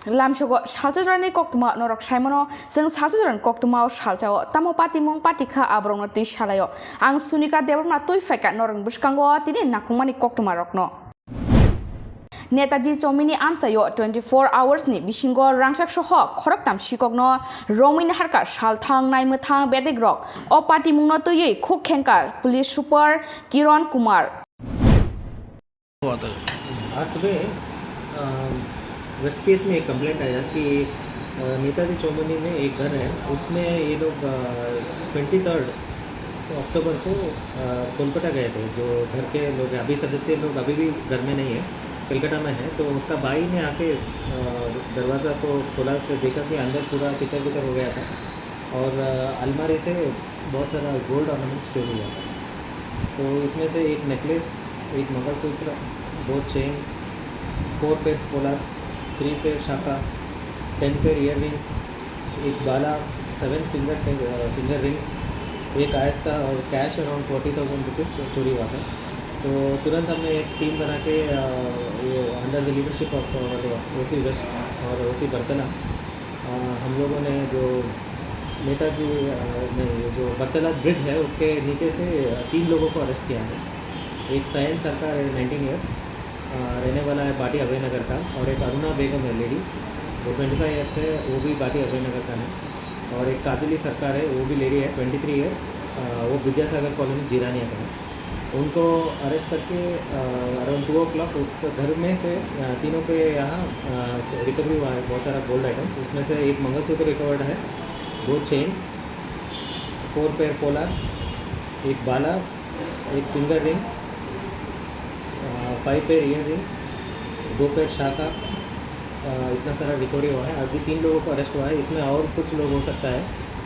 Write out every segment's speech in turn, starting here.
Lamshogo Shalchani Koktuma Norok Shimono, Sing Salchan Koktuma Shalchao, Tamo Patimong Patika Abronati Shalayo, Ang Sunika Devrona Tuifeka Norang Bushkango, Tidin Nakumani Koktuma Rokno. Netaji Chomini Amsayo 24 hours ni Bishingo Rangshak Shoho, Koraktam Shikogno, Romin Harka, Shaltang Naimutang Bedegrok, O Pati Munotoye, Cook Kenka, Police Super, Kiran Kumar. आज सुबह waste case में एक complaint आया कि नेताजी चौमनी में एक घर है उसमें ये लोग 23 अक्टूबर को कोलकाता गए थे। जो घर के लोग अभी सदस्य लोग अभी भी घर में नहीं है, कलकत्ता में है। तो उसका भाई ने आके दरवाज़ा को खोला तो देखा कि अंदर पूरा तितर बितर हो गया था और अलमारी से बहुत सारा गोल्ड ऑर्नामेंट स्टोर हुआ था। तो इसमें से एक नेकलेस, एक मंगलसूत्र, 2 चेन, 4 पेयर पोलार्स, 3 पेयर शाखा, 10 पेयर ईयर रिंग, एक बाला, 7 फिंगर रिंग्स, एक आयस्ता और कैश अराउंड 40,000 रुपीज़ चोरी हुआ था। तो तुरंत हमने एक टीम बना के ये under the leadership of OC west और ओसी बर्तला हम लोगों ने जो नेताजी नहीं जो बर्तला ब्रिज है उसके नीचे से 3 लोगों को अरेस्ट किया है। एक सायन सरकार है 19 ईयर्स रहने वाला है बाटी अभयनगर का, और एक अरुणा बेगम है लेडी वो 25 ईयर्स है, वो भी बाटी अभयनगर का है। और एक काजली सरकार है वो भी लेडी है 23 ईयर्स, वो विद्यासागर कॉलोनी जीरानिया का है। उनको अरेस्ट करके अराउंड 2 o'clock उस घर में से तीनों के यहाँ रिकवरी हुआ है बहुत सारा गोल्ड आइटम। उसमें से एक मंगलसूत्र रिकवर्ड है, 2 चेन, 4 पेयर पोलार्स, एक बाला, एक finger ring, 5 pair ear ring, 2 pair शाखा, इतना सारा रिकवरी हुआ है। अभी 3 लोगों को अरेस्ट हुआ है, इसमें और कुछ लोग हो सकता है।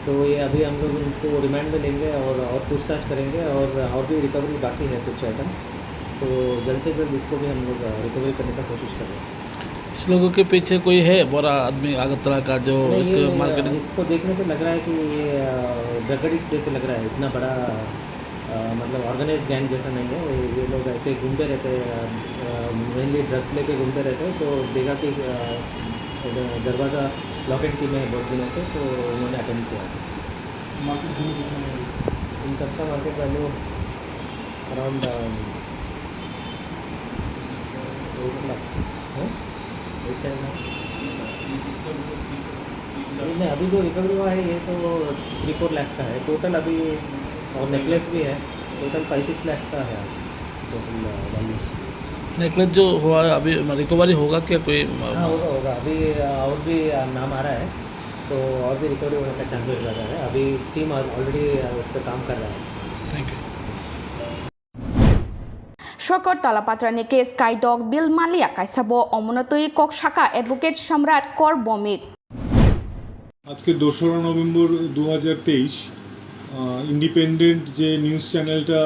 तो ये अभी हम लोग उनको रिमांड में लेंगे और पूछताछ करेंगे और भी रिकवरी बाकी है कुछ आइटम्स। तो जल्द से जल्द इसको भी हम लोग रिकवरी करने का कोशिश कर रहे हैं। इस लोगों के पीछे कोई है बड़ा आदमी आगरतला का जो इसके मार्केटिंग? इसको देखने से लग रहा है कि ये ड्रग एडिक्ट जैसे लग रहा है, इतना बड़ा मतलब ऑर्गेनाइज गैंग जैसा नहीं है। ये लोग ऐसे घूमते रहते हैं, मेनली ड्रग्स लेके घूमते रहते हैं। तो देखा कि दरवाज़ा लॉक एंड की में बहुत दिनों से, तो उन्होंने अटेंड किया। मार्केट वैल्यू कितना है इन सबका? मार्केट वैल्यू अराउंड 8 लाख है, 8 लाख। नहीं, अभी जो रिकवरी हुआ है ये तो 3-4 लाख का है टोटल अभी, और नेकलेस भी है, टोटल 5-6 लाख का है टोटल वैल्यूज। नेकलेस जो हुआ है अभी रिकवरी होगा क्या कोई? हाँ होगा अभी, और भी नाम आ रहा है तो और भी रिकवरी होने का चांसेस ज़्यादा है। अभी टीम ऑलरेडी उस पर काम कर रहा है। Thank you. Shokot Talapatrani case Kaidog Bill Malia Kaisabo Omonotui Kok Shaka Advocate Shamrat Kor Bomik. আজকে 2রা নভেম্বর 2023 ইন্ডিপেন্ডেন্ট যে নিউজ চ্যানেলটা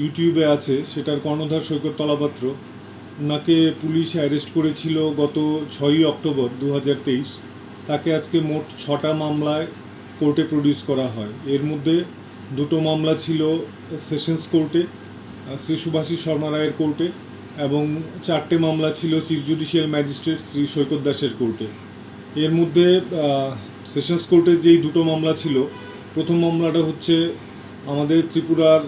ইউটিউবে আছে সেটার কর্ণধার সৈকত তলাপাত্র, ওনাকে পুলিশ অ্যারেস্ট করেছিল গত 6ই অক্টোবর 2023। তাকে আজকে মোট 6টা মামলায় কোর্টে প্রডিউস করা হয়। এর মধ্যে 2টো মামলা ছিল সেশনস কোর্টে শ্রী সুভাষী শর্মা রায়ের কোর্টে, এবং 4টে মামলা ছিল চিফ জুডিশিয়াল ম্যাজিস্ট্রেট শ্রী সৈকত দাসের কোর্টে। এর মধ্যে সেশনস কোর্টে যেই 2টো মামলা ছিল, প্রথম মামলাটা হচ্ছে আমাদের ত্রিপুরার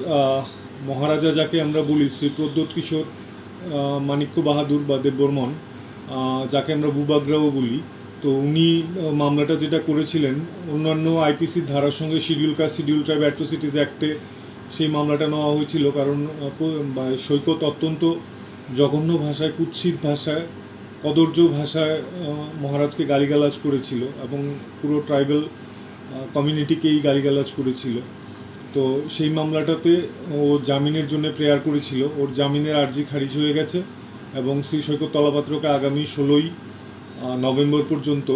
মহারাজা যাকে আমরা বলি শ্রী প্রদ্যোৎ কিশোর মাণিক্য বাহাদুর বা দেববর্মন, যাকে আমরা বুবাগ্রাও বলি। তো উনি মামলাটা যেটা করেছিলেন অন্যান্য আইপিসির ধারার সঙ্গে schedule caste schedule tribe atrocities অ্যাক্টে সেই মামলাটা নেওয়া হয়েছিল, কারণ সৈকত অত্যন্ত জঘন্য ভাষায়, কুৎসিত ভাষায়, কদর্য ভাষায় মহারাজকে গালিগালাজ করেছিল এবং পুরো ট্রাইবাল কমিউনিটিকেই গালিগালাজ করেছিল। তো সেই মামলাটাতে ও জামিনের জন্য প্রেয়ার করেছিল। ওর জামিনের আর্জি খারিজ হয়ে গেছে এবং শ্রী সৈকত তলাপাত্রকে আগামী 16ই নভেম্বর পর্যন্ত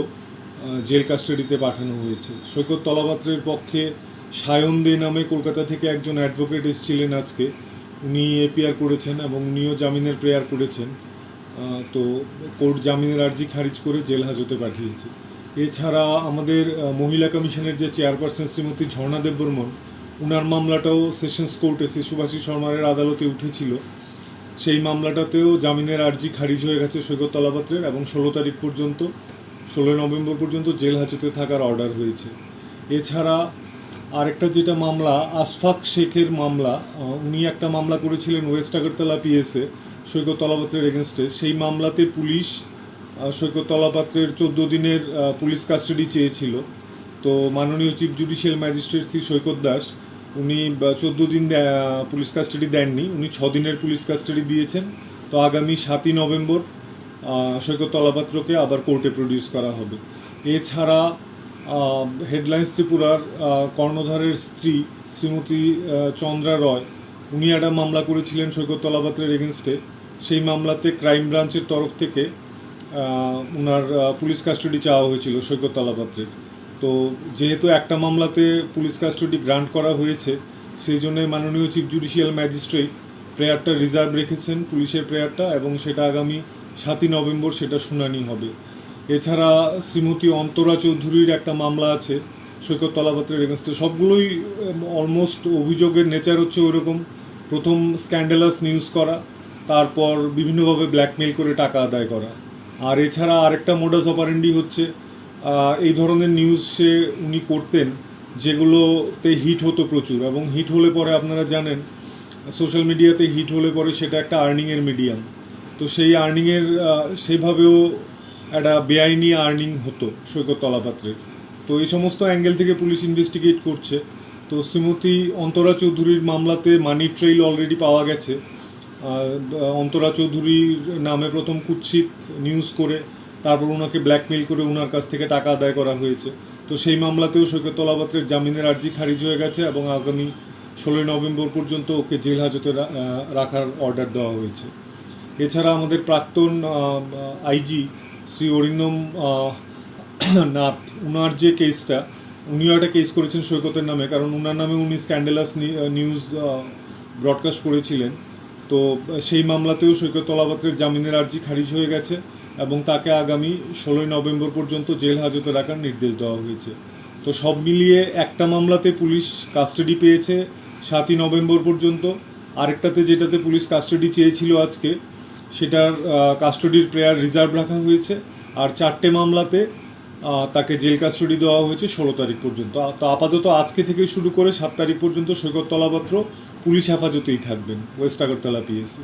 জেল কাস্টাডিতে পাঠানো হয়েছে। সৈকত তলাপাত্রের পক্ষে সায়ন দে নামে কলকাতা থেকে একজন অ্যাডভোকেট এসেছিলেন আজকে, উনি এপিআর করেছেন এবং উনিও জামিনের প্রেয়ার করেছেন। তো কোর্ট জামিনের আর্জি খারিজ করে জেল হাজতে পাঠিয়েছে। এছাড়া আমাদের মহিলা কমিশনের যে চেয়ারপারসন শ্রীমতী ঝর্ণা দেববর্মন, ওনার মামলাটাও সেশনস কোর্টে শ্রী সুভাষী শর্মারের আদালতে উঠেছিল। সেই মামলাটাতেও জামিনের আর্জি খারিজ হয়ে গেছে সৈকত তলাপাত্রের, এবং 16 তারিখ পর্যন্ত 16 নভেম্বর পর্যন্ত জেল হাজতে থাকার অর্ডার হয়েছে। এছাড়া আরেকটা যেটা মামলা, আশফাক শেখের মামলা, উনি একটা মামলা করেছিলেন ওয়েস্ট আগরতলা পিএসে সৈকত তলাপাত্রের এগেনস্টে। সেই মামলাতে পুলিশ সৈকত তলাপাত্রের 14 দিনের পুলিশ কাস্টাডি চেয়েছিল। তো মাননীয় চিফ জুডিশিয়াল ম্যাজিস্ট্রেট শ্রী সৈকত দাস উনি 14 দিন পুলিশ কাস্টাডি দেননি, উনি 6 দিনের পুলিশ কাস্টাডি দিয়েছেন। তো আগামী 7ই নভেম্বর সৈকত তলাপাত্রকে আবার কোর্টে প্রডিউস করা হবে। এছাড়া হেডলাইন্স ত্রিপুরার কর্ণধারের স্ত্রী শ্রীমতী চন্দ্রা রয়, উনি একটা মামলা করেছিলেন সৈকত তলাপাত্রের এগেনস্টে। সেই মামলাতে ক্রাইম ব্রাঞ্চের তরফ থেকে ওনার পুলিশ কাস্টাডি চাওয়া হয়েছিল সৈকত তলাপাত্রের। তো যেহেতু একটা মামলাতে পুলিশ কাস্টাডি গ্রান্ট করা হয়েছে, সেই জন্য মাননীয় চিফ জুডিশিয়াল ম্যাজিস্ট্রেট প্রেয়ারটা রিজার্ভ রেখেছেন, পুলিশের প্রেয়ারটা, এবং সেটা আগামী 7ই নভেম্বর সেটা শুনানি হবে। এছাড়া শ্রীমতী অন্তরা চৌধুরীর একটা মামলা আছে সৈকত তলাপাত্রের এগেনস্টে। সবগুলোই অলমোস্ট অভিযোগের নেচার হচ্ছে ওইরকম, প্রথম স্ক্যান্ডালাস নিউজ করা, তারপর বিভিন্নভাবে ব্ল্যাকমেল করে টাকা আদায় করা। আর এছাড়া আরেকটা মোডাস অপারেন্ডি হচ্ছে এই ধরনের নিউজ উনি করতেন যেগুলোতে হিট হতো প্রচুর, এবং হিট হলে পরে আপনারা জানেন সোশ্যাল মিডিয়াতে হিট হলে পরে সেটা একটা আর্নিংয়ের মিডিয়াম। তো সেই আর্নিংয়ের সেভাবেও একটা বেআইনি আর্নিং হতো সৈকত তলাপাত্রের। তো এই সমস্ত অ্যাঙ্গেল থেকে পুলিশ ইনভেস্টিগেট করছে। তো শ্রীমতী অন্তরা চৌধুরীর মামলাতে মানি ট্রেইল অলরেডি পাওয়া গেছে। অন্তরা চৌধুরীর নামে প্রথম কুৎসিত নিউজ করে তারপর ওনাকে ব্ল্যাকমেল করে ওনার কাছ থেকে টাকা আদায় করা হয়েছে। তো সেই মামলাতেও সৈকত তলাপাত্রের জামিনের আর্জি খারিজ হয়ে গেছে, এবং আগামী 16 নভেম্বর পর্যন্ত ওকে জেল হাজতে রাখার অর্ডার দেওয়া হয়েছে। এছাড়া আমাদের প্রাক্তন আইজি শ্রী অরিন্দম নাথ, উনার যে কেসটা, উনিও একটা কেস করেছেন সৈকতের নামে, কারণ উনার নামে উনি স্ক্যান্ডালাস নিউজ ব্রডকাস্ট করেছিলেন। তো সেই মামলাতেও সৈকত তলাপাত্রের জামিনের আর্জি খারিজ হয়ে গেছে, এবং তাকে আগামী 16 নভেম্বর পর্যন্ত জেল হাজতে রাখার নির্দেশ দেওয়া হয়েছে। তো সব মিলিয়ে একটা মামলাতে পুলিশ কাস্টাডি পেয়েছে 7ই নভেম্বর পর্যন্ত, আরেকটাতে যেটাতে পুলিশ কাস্টাডি চেয়েছিল আজকে, সেটার কাস্টাডির প্রেয়ার রিজার্ভ রাখা হয়েছে। আর 4টে মামলাতে তাকে জেল কাস্টাডি দেওয়া হয়েছে 16 তারিখ পর্যন্ত। তো আপাতত আজকে থেকে শুরু করে 7 তারিখ পর্যন্ত সৈকত তলাপাত্র পুলিশ হেফাজতেই থাকবেন ওয়েস্ট আগরতলা পিএসি।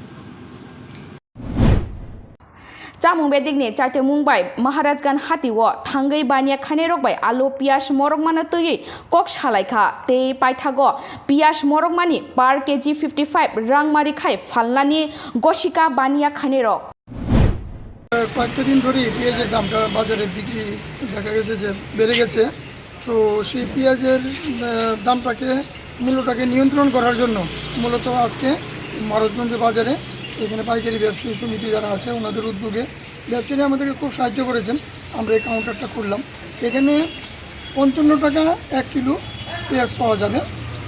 চামুং বেদিকনি চাইতে মুম্বাই महाराजगंज हातिओ थांगै बानिया खाने रकबाय आलु पियाज मरकमानो तैयै कक सालायखा ते पाइथागो पियाज मरकमानि पार केजी 55 रांमारि खाय फालनानि गसिका बानिया खाने रक কয়েকটা দিন ধরেই পেঁয়াজের দামটা বাজারে বিক্রি দেখা গেছে যে বেড়ে গেছে। তো সেই পেঁয়াজের দামটাকে মূল্যটাকে নিয়ন্ত্রণ করার জন্য মূলত আজকে মহারাজগঞ্জ বাজারে এখানে পাইকারি ব্যবসায়ী সমিতি যারা আছে ওনাদের উদ্যোগে ব্যবসায়ী আমাদেরকে খুব সাহায্য করেছেন। আমরা এই কাউন্টারটা করলাম। এখানে 55 টাকা 1 কিলো পেঁয়াজ পাওয়া যাবে।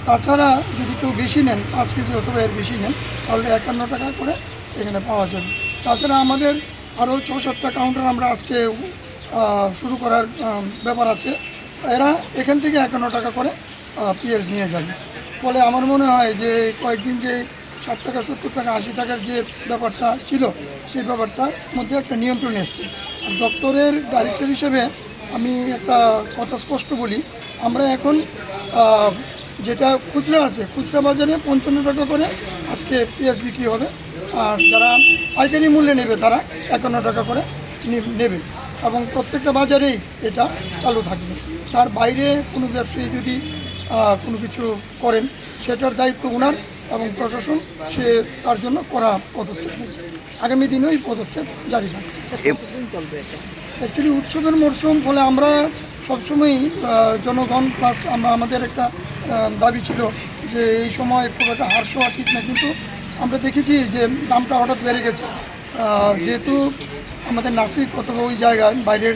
তাছাড়া যদি কেউ বেশি নেন, 5 কেজি অথবা এর বেশি নেন, তাহলে 51 টাকা করে এখানে পাওয়া যাবে। তাছাড়া আমাদের আরও 6-7টা কাউন্টার আমরা আজকে শুরু করার ব্যাপার আছে। এরা এখান থেকে 51 টাকা করে পেঁয়াজ নিয়ে যাবে। ফলে আমার মনে হয় যে কয়েকদিন যে 60 টাকা 70 টাকা 80 টাকার যে ব্যাপারটা ছিল, সেই ব্যাপারটার মধ্যে একটা নিয়ন্ত্রণ এসছে। আর দপ্তরের ডাইরেক্টর হিসেবে আমি একটা কথা স্পষ্ট বলি, আমরা এখন যেটা খুচরা আছে, খুচরা বাজারে 55 টাকা করে আজকে পেঁয়াজ বিক্রি হবে। আর যারা পাইকারি মূল্যে নেবে তারা 51 টাকা করে নেবে, এবং প্রত্যেকটা বাজারেই এটা চালু থাকবে। তার বাইরে কোনো ব্যবসায়ী যদি কোনো কিছু করেন, সেটার দায়িত্ব ওনার এবং প্রশাসন সে তার জন্য করা পদক্ষেপ নেবে। আগামী দিনেও এই পদক্ষেপ জারি থাকবে। অ্যাকচুয়ালি উৎসবের মরশুম, ফলে আমরা সবসময়ই জনগণ প্লাস আমাদের একটা দাবি ছিল যে এই সময় খুব একটা হ্রাস হওয়া ঠিক না, কিন্তু আমরা দেখেছি যে দামটা হঠাৎ বেড়ে গেছে। যেহেতু আমাদের নাসিক অথবা ওই জায়গায় বাইরের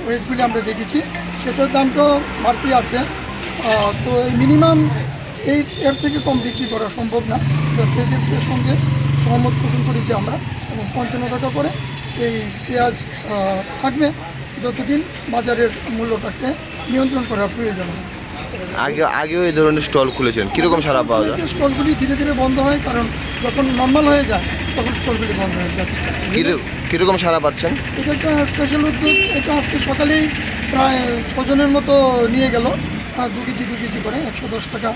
ওয়েটগুলি আমরা দেখেছি, সেটার দামটাও বাড়তি আছে। তো এই মিনিমাম এর থেকে কম বিক্রি করা সম্ভব না। ব্যবসায়ীদের সঙ্গে সহমত পোষণ করেছি আমরা, এবং 55 টাকা করে এই পেঁয়াজ থাকবে যতদিন বাজারের মূল্যটাকে নিয়ন্ত্রণ করা প্রয়োজন। আগেও এই ধরনের স্টল খুলেছেন, কীরকম সাড়া পাওয়া যায়? স্টলগুলি ধীরে ধীরে বন্ধ হয়, কারণ যখন নর্মাল হয়ে যায় তখন স্টলগুলি বন্ধ হয়ে যায়। কীরকম সাড়া পাচ্ছেন? এটা একটা স্পেশাল উদ্যোগ। এটা আজকে সকালেই প্রায় 6 জনের মতো নিয়ে গেল, 2 কেজি করে 110 টাকা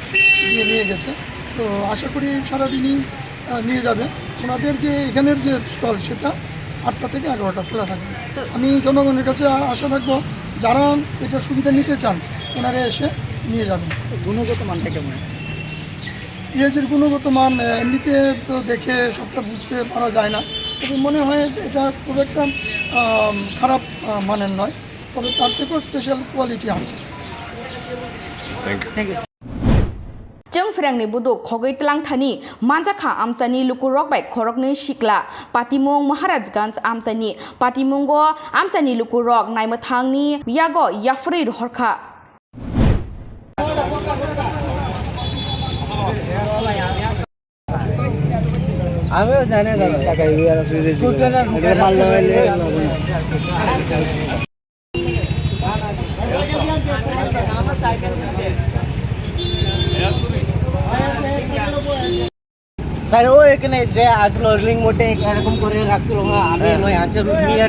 দিয়ে নিয়ে গেছে। তো আশা করি সারাদিনই নিয়ে যাবে। ওনাদের যে এখানের যে স্টল সেটা 8টা থেকে 11টা খোলা থাকবে। আমি জনগণের কাছে আশা রাখবো, যারা এটা সুবিধা নিতে চান ওনারা এসে নিয়ে যাবেন। গুণগত মানটা কেমন? পেঁয়াজের গুণগত মান এমনিতে তো দেখে সবটা বুঝতে পারা যায় না, তবে মনে হয় এটা খুব একটা খারাপ মানের নয়, তবে তার থেকেও স্পেশাল কোয়ালিটি আছে। Thank you. Jeng Frangni Budu Khogoi Tlang Thani Manjaka Amsani Lukurok by Korokni Shikla Patimong Maharajganj Amsani Patimongo Amsani Lukurok Naimathangni Yago Yafri Horka আমিও জানি দাদা চাকাই আর সুইজে এটা মাল লাগাইলে স্যার ও এখানে যে আসলো রিং মোটে এরকম করে রাখছিল, আমি নয় আছে নিয়ে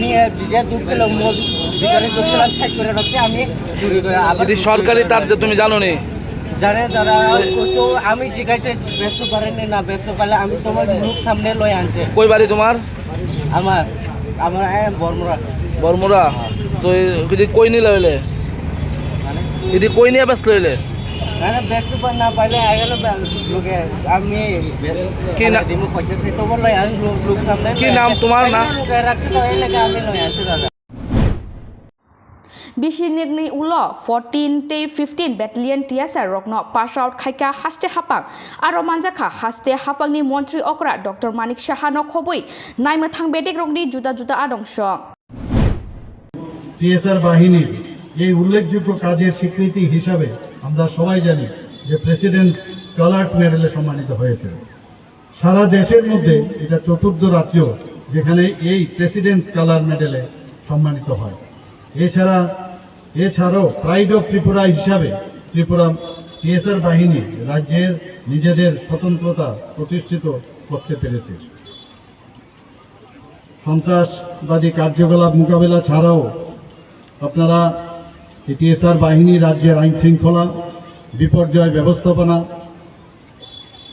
নিয়ে যে দুধছিল মোট ভিতরে দুধছিলাম সাইড করে রাখছি, আমি চুরি করে এটি সরকারি তার যে তুমি জানো নি? জানে দাদা, তো আমি জিজ্ঞাসা ব্যস্ত পারেনি না, ব্যস্ত পারলে আমি তোমার মুখ সামনে লয়ে আনছে। কই বাড়ি তোমার? আমার আমার বর্মরা। বর্মরা? তো এটি কই নিলে হইলে? এটি কই নিয়ে ব্যস্ত হইলে? মানে ব্যস্ত পার না পাইলে আগে লোকে আমি কি না দিমু খোঁজছে তো বললো আর লোক সামনে কি নাম তোমার? না লোকে রাখছে তো এই লাগে আমি লয়ে আনছি দাদা। Bishinigni Ulo 14-15 Battalion TSR Rokno pass out Kaika Haste Hapang Aro Manjaka Haste Hapangni Montri Okra Dr. Manik Shahano Khobui Naimathang Bedek Rokni Juda Juda Adong Shong TSR বাহিনীর এই উল্লেখযোগ্য কাজের স্বীকৃতি হিসাবে আমরা সবাই জানি যে প্রেসিডেন্ট কালার্স মেডেলে সম্মানিত হয়েছে। সারা দেশের মধ্যে এটা চতুর্থ রাজ্য যেখানে এই প্রেসিডেন্টস কালার মেডেলে সম্মানিত হয়। এছাড়াও প্রাইড অফ ত্রিপুরা হিসাবে ত্রিপুরা টিএসআর বাহিনী রাজ্যের নিজেদের স্বতন্ত্রতা প্রতিষ্ঠিত করতে পেরেছে। সন্ত্রাসবাদী কার্যকলাপ মোকাবেলা ছাড়াও আপনারা টিএসআর বাহিনী রাজ্যের আইন শৃঙ্খলা, বিপর্যয় ব্যবস্থাপনা,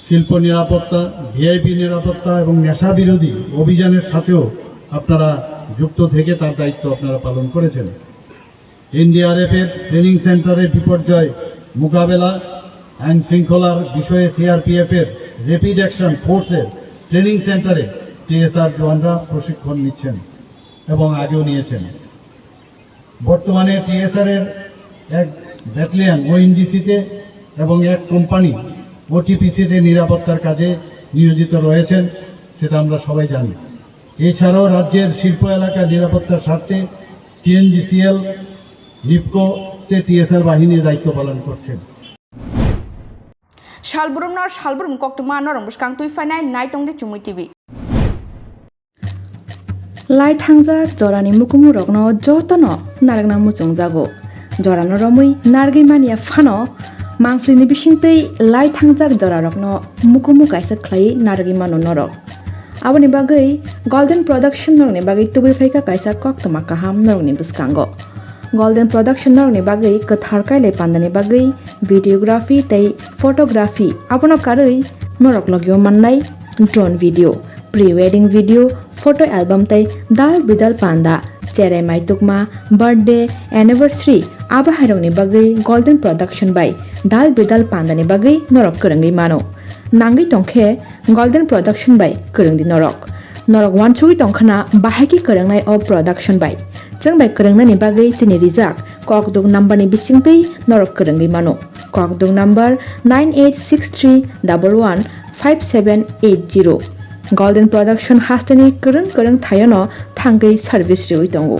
শিল্প নিরাপত্তা, ভিআইপি নিরাপত্তা এবং নেশা বিরোধী অভিযানের সাথেও আপনারা যুক্ত থেকে তার দায়িত্ব আপনারা পালন করেছেন। এনডিআরএফের ট্রেনিং সেন্টারে বিপর্যয় মোকাবেলা, আইন শৃঙ্খলার বিষয়ে সিআরপিএফের র্যাপিড অ্যাকশন ফোর্সের ট্রেনিং সেন্টারে টিএসআর জওয়ানরা প্রশিক্ষণ নিচ্ছেন এবং আগেও নিয়েছেন। বর্তমানে টিএসআরের এক ব্যাটালিয়ন ওএনজিসিতে এবং এক কোম্পানি ওটিপিসিতে নিরাপত্তার কাজে নিয়োজিত রয়েছেন, সেটা আমরা সবাই জানি। এছাড়াও রাজ্যের শিল্প এলাকার নিরাপত্তার স্বার্থে টিএনজিসিএল, নিপকোতে টিএসআর বাহিনীর দায়িত্ব পালন করছেন। Shalburum nor Shalburum Koktuma Norong Buskang Tuifanai Naitong de Chumui TV Lai Tangjak Jorani Mukumu Rogno Jotono Naragna Muchung Jago Jorano Romui Nargi Mania Fano Mangflini Bishintei Lai Tangjak Jora Rogno Mukumu Kaisa Clay Nargi Mano Norok Aboni Bagai Golden Production Norni Bagai Tubi Faika Kaisa Koktuma Kaham Norni Buskango Golden Production Norni Bagai Katharkai Le Pandani Bagai Videography Tei Photography Abono Karui Norok Logio Mannai Drone Video Pre-wedding video photo album tai dal bidal panda cherai mai tukma birthday anniversary aba harongni bagai golden production by dal bidal panda ni bagai norok kerangi mano nangai tongkhe golden production by kerangdi norok wanchui tongkhana bahaki kerangnai of production by jeng by kerangna ni bagai chini rijak kokdung number ni bisingtei norok kerangi mano kokdung number 9863115780 Golden Production hastani kereng thayano thangai service riwi tongo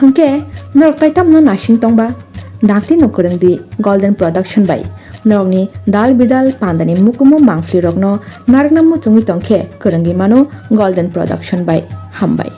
hangke norok taitamno nasing tongba dakti no kerengdi Golden Production by norokni dal bidal pandani mukumu mangfli rokno naragnamu chungi tongkhe kerengi mano Golden Production by hambai